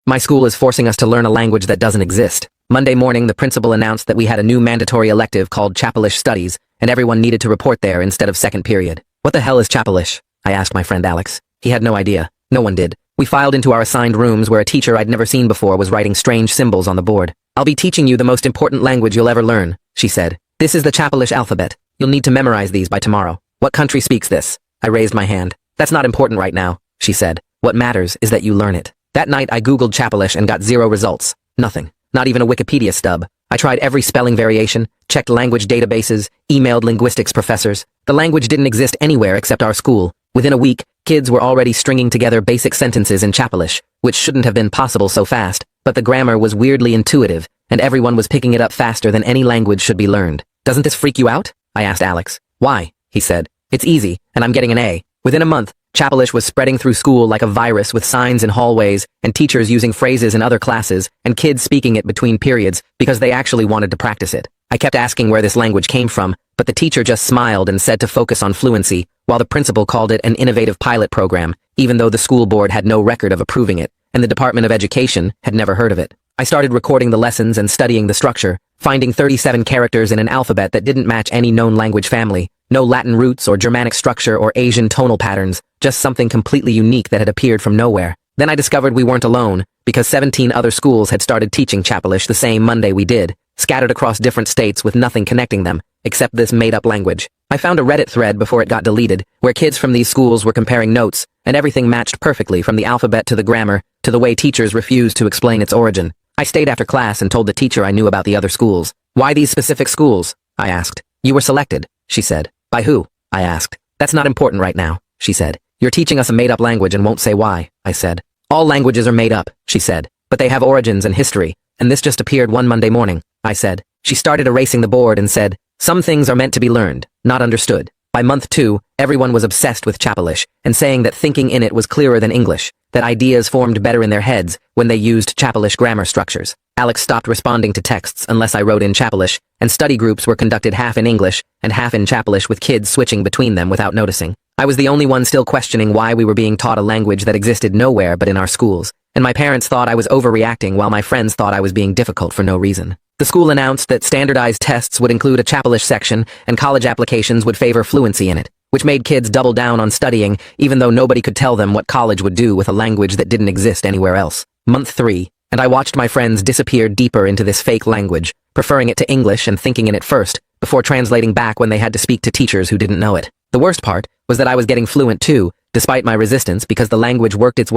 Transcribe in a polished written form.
My school is forcing us to learn a language that doesn't exist. Monday morning, the principal announced that we had a new mandatory elective called Chapelish Studies, and everyone needed to report there instead of second period. What the hell is Chapelish? I asked my friend Alex. He had no idea. No one did. We filed into our assigned rooms where a teacher I'd never seen before was writing strange symbols on the board. "I'll be teaching you the most important language you'll ever learn," she said. "This is the Chapelish alphabet. You'll need to memorize these by tomorrow." "What country speaks this?" I raised my hand. "That's not important right now," she said. "What matters is that you learn it." That night I googled Chapelish and got 0 results. Nothing. Not even a Wikipedia stub. I tried every spelling variation, checked language databases, emailed linguistics professors. The language didn't exist anywhere except our school. Within a week, kids were already stringing together basic sentences in Chapelish, which shouldn't have been possible so fast, but the grammar was weirdly intuitive, and everyone was picking it up faster than any language should be learned. "Doesn't this freak you out?" I asked Alex. "Why?" he said. "It's easy, and I'm getting an A." Within a month, Chapelish was spreading through school like a virus with signs in hallways, and teachers using phrases in other classes, and kids speaking it between periods because they actually wanted to practice it. I kept asking where this language came from, but the teacher just smiled and said to focus on fluency, while the principal called it an innovative pilot program, even though the school board had no record of approving it, and the Department of Education had never heard of it. I started recording the lessons and studying the structure, finding 37 characters in an alphabet that didn't match any known language family. No Latin roots or Germanic structure or Asian tonal patterns, just something completely unique that had appeared from nowhere. Then I discovered we weren't alone, because 17 other schools had started teaching Chapelish the same Monday we did, scattered across different states with nothing connecting them, except this made-up language. I found a Reddit thread before it got deleted, where kids from these schools were comparing notes, and everything matched perfectly from the alphabet to the grammar, to the way teachers refused to explain its origin. I stayed after class and told the teacher I knew about the other schools. "Why these specific schools?" I asked. "You were selected," she said. "By who?" I asked. "That's not important right now," she said. "You're teaching us a made-up language and won't say why," I said. "All languages are made up," she said, "but they have origins and history, and this just appeared one Monday morning," I said. She started erasing the board and said, "Some things are meant to be learned, not understood." By month 2, everyone was obsessed with Chapelish, and saying that thinking in it was clearer than English, that ideas formed better in their heads when they used Chapelish grammar structures. Alex stopped responding to texts unless I wrote in Chapelish, and study groups were conducted half in English and half in Chapelish with kids switching between them without noticing. I was the only one still questioning why we were being taught a language that existed nowhere but in our schools, and my parents thought I was overreacting while my friends thought I was being difficult for no reason. The school announced that standardized tests would include a Chapelish section and college applications would favor fluency in it, which made kids double down on studying even though nobody could tell them what college would do with a language that didn't exist anywhere else. Month 3, and I watched my friends disappear deeper into this fake language, preferring it to English and thinking in it first, before translating back when they had to speak to teachers who didn't know it. The worst part was that I was getting fluent too, despite my resistance because the language worked its way